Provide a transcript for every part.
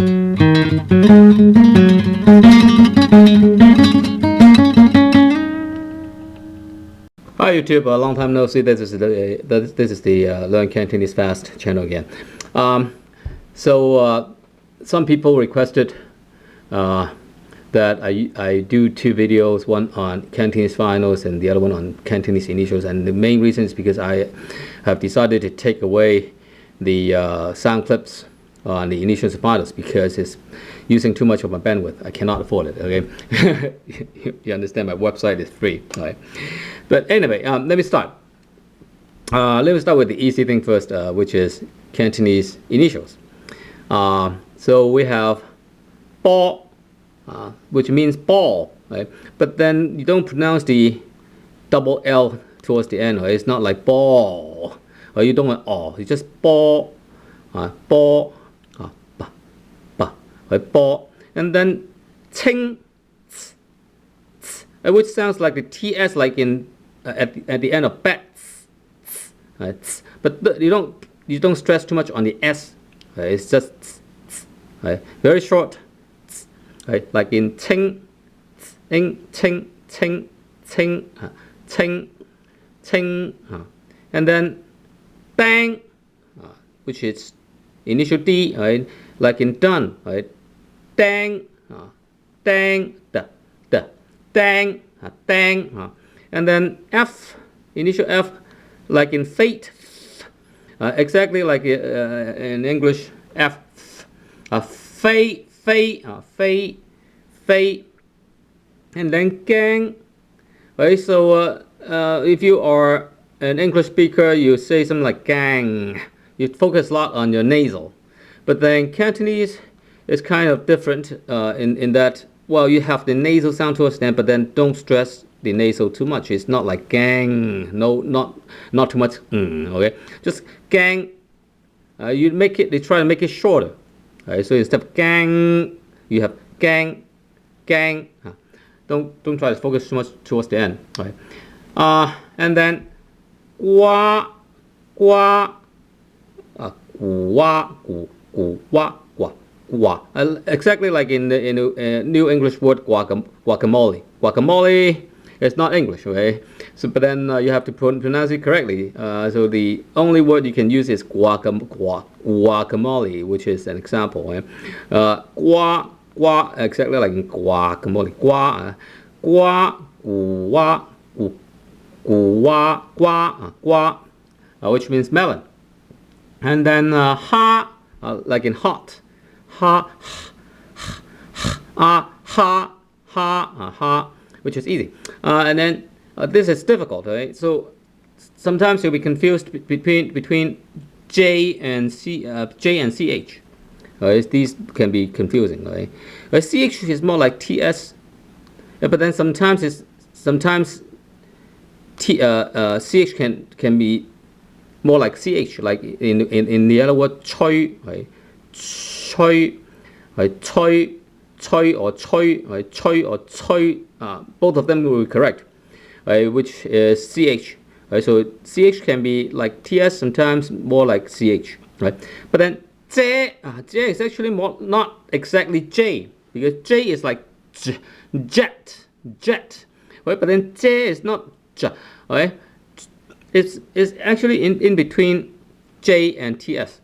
Hi YouTube, a long time no see. This is the Learn Cantonese Fast channel again. Some people requested that I do two videos, one on Cantonese finals and the other one on Cantonese initials. And the main reason is because I have decided to take away the sound clips on the initials and finals because it's using too much of my bandwidth. I cannot afford it. Okay, you understand? My website is free. Right? But anyway, let me start. Let me start with the easy thing first, which is Cantonese initials. So we have ball, which means ball, right? But then you don't pronounce the double L towards the end, right? It's not like ball, or you don't want oh, it's just ball, ball, ba, ba, right? Ball, and then ting, ts, ts, which sounds like the TS, like in at the end of bats, right? But you don't stress too much on the S, right? It's just right? Very short. Right, like in ting, ting, ting, ting, ting, ting, ting, and then bang, which is initial D, right? Like in done, right? Dang, dang, da, da, dang, dang, and then F, initial F, like in fate, exactly like in English, F, fate. Fei, and then gang. Right, so if you are an English speaker, you say something like gang. You focus a lot on your nasal. But then Cantonese is kind of different in that, well, you have the nasal sound towards the end, but then don't stress the nasal too much. It's not like gang. No, not too much. Okay, just gang. You try to make it shorter. Right, so instead of gang, you have gang, gang. Don't try to focus too much towards the end. Right, and then gua, gua, gua, gu, gua, gua, gua. Exactly like in the new English word guacamole. Guacamole is not English, okay? So, but then you have to pronounce it correctly. So the only word you can use is guacamole, which is an example. Right? Gua, gua, exactly like in guacamole. Gua, gua, gua, gua, gua, gua, which means melon. And then ha, like in hot. Ha, ha, ha, ha, which is easy. And then this is difficult, right? So sometimes you'll be confused between J and CH. These can be confusing, right? CH is more like TS, but then sometimes CH can be more like CH, like in the other word choi, right? Choi, right? Choi, choi or choi, right? Choi or choi. Both of them will be correct, right? Which is CH. Right? So CH can be like TS, sometimes more like CH, right? But then J is actually not exactly J, because J is like jet, right? But then J is not J, right? It's actually in between J and TS.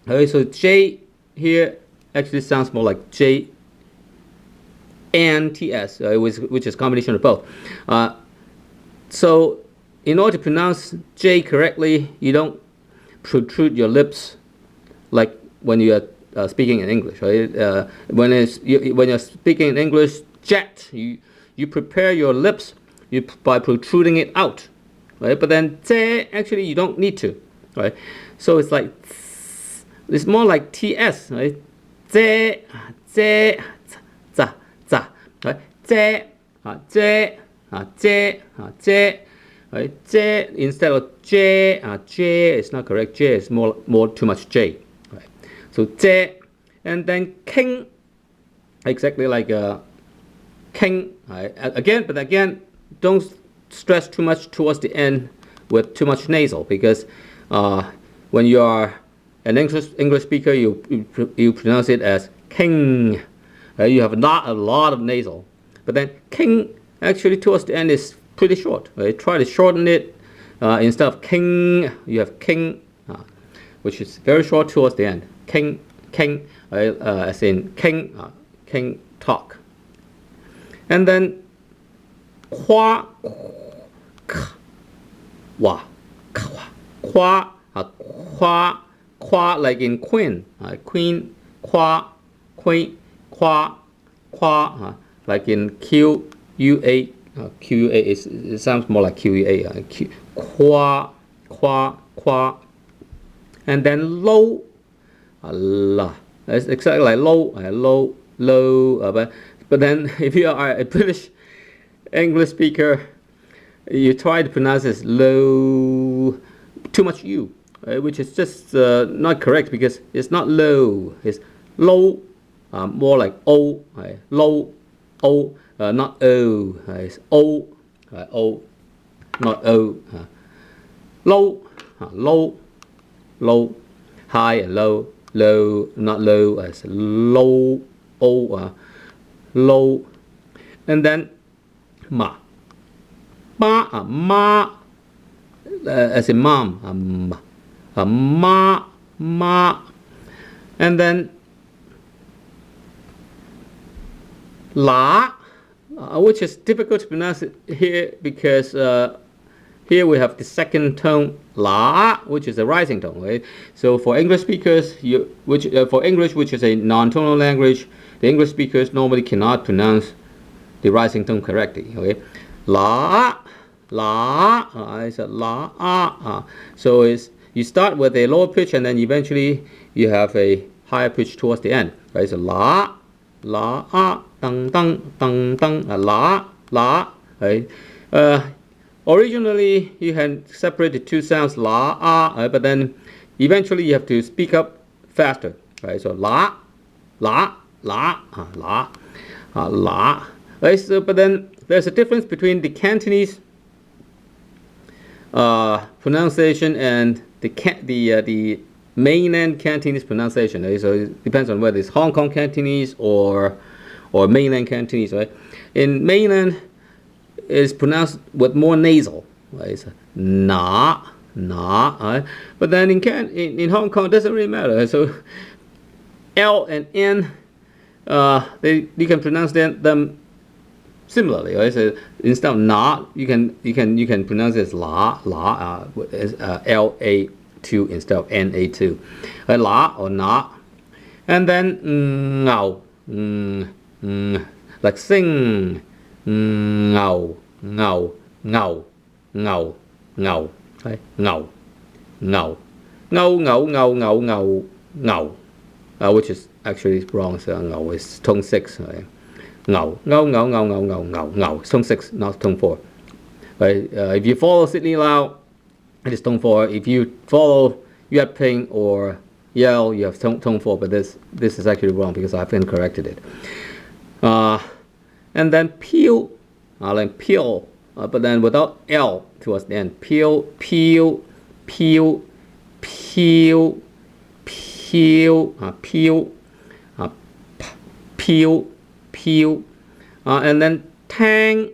Okay, so J here actually sounds more like J and TS, which is a combination of both. So in order to pronounce J correctly, you don't protrude your lips like when you are speaking in English. Right? When you're speaking in English, jet, you prepare your lips by protruding it out. Right? But then J, actually you don't need to. Right? So it's like it's more like TS. Right? J, J, za, za. Right? J, J, J, J. Right? J instead of J, J is not correct. J is more too much J. Right? So J, and then king, exactly like king. Right? Again, don't stress too much towards the end with too much nasal, because when you are an English speaker, you pronounce it as king. You have not a lot of nasal, but then king actually towards the end is pretty short. Right? Try to shorten it. Instead of king, you have king, which is very short towards the end. King, as in king, king talk. And then qua, wa, qua, qua, like in queen, queen, qua, queen, qua, like in QUA. QUA, it sounds more like QUA. Qua, and then low, la. It's exactly like low, but then if you are a British English speaker, you try to pronounce this low, too much U, which is just not correct because it's not low, it's low, more like O, low, O, not O, it's O, O, not O, low, low, high and low, not low, it's low, O, low, and then ma, as in mom, ma, and then la, which is difficult to pronounce it here because here we have the second tone la, which is a rising tone, right? So for English speakers, for English, which is a non-tonal language, the English speakers normally cannot pronounce the rising tone correctly. Okay, la, it's a la, so you start with a lower pitch and then eventually you have a higher pitch towards the end, right? So la, dang, la, right? Originally you can separate the two sounds la, but then eventually you have to speak up faster, right? So la, right? So, but then there's a difference between the Cantonese pronunciation and the mainland Cantonese pronunciation. Right? So it depends on whether it's Hong Kong Cantonese or mainland Cantonese. Right? In mainland, it's pronounced with more nasal. Right? So na, right? But then in Hong Kong, it doesn't really matter. Right? So L and N, you can pronounce them similarly, right? So instead of na, you can pronounce it as la, as LA2 instead of NA2, right? La or na, and then ngao, like sing, ngao, right? Ngao, which is actually wrong. So ngao is tone 6, right? Ngao, tone 6, not tone 4. Right? If you follow Sydney Lau, it is tone 4. If you follow Yue Ping or Yell, you have tone 4. But this is actually wrong because I've corrected it. And then peel, like peel, but then without L towards the end. Peel, and then tang,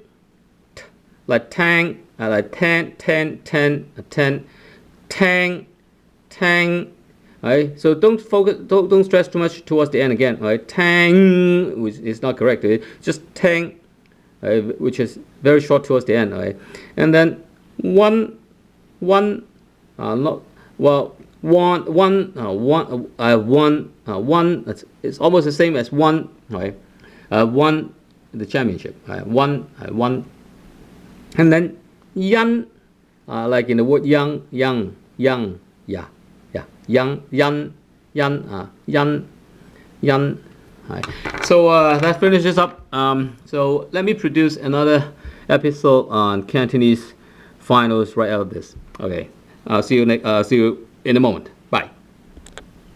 like tang, like tang, right? So don't stress too much towards the end again, right? Tang, which is not correct, right? Just tang, which is very short towards the end, right? And then one, it's almost the same as one, right? One, the championship, right? One, and then yan, like in the word young, yeah, yan. Right. So that finishes up. So let me produce another episode on Cantonese finals right out of this. Okay, see you in a moment.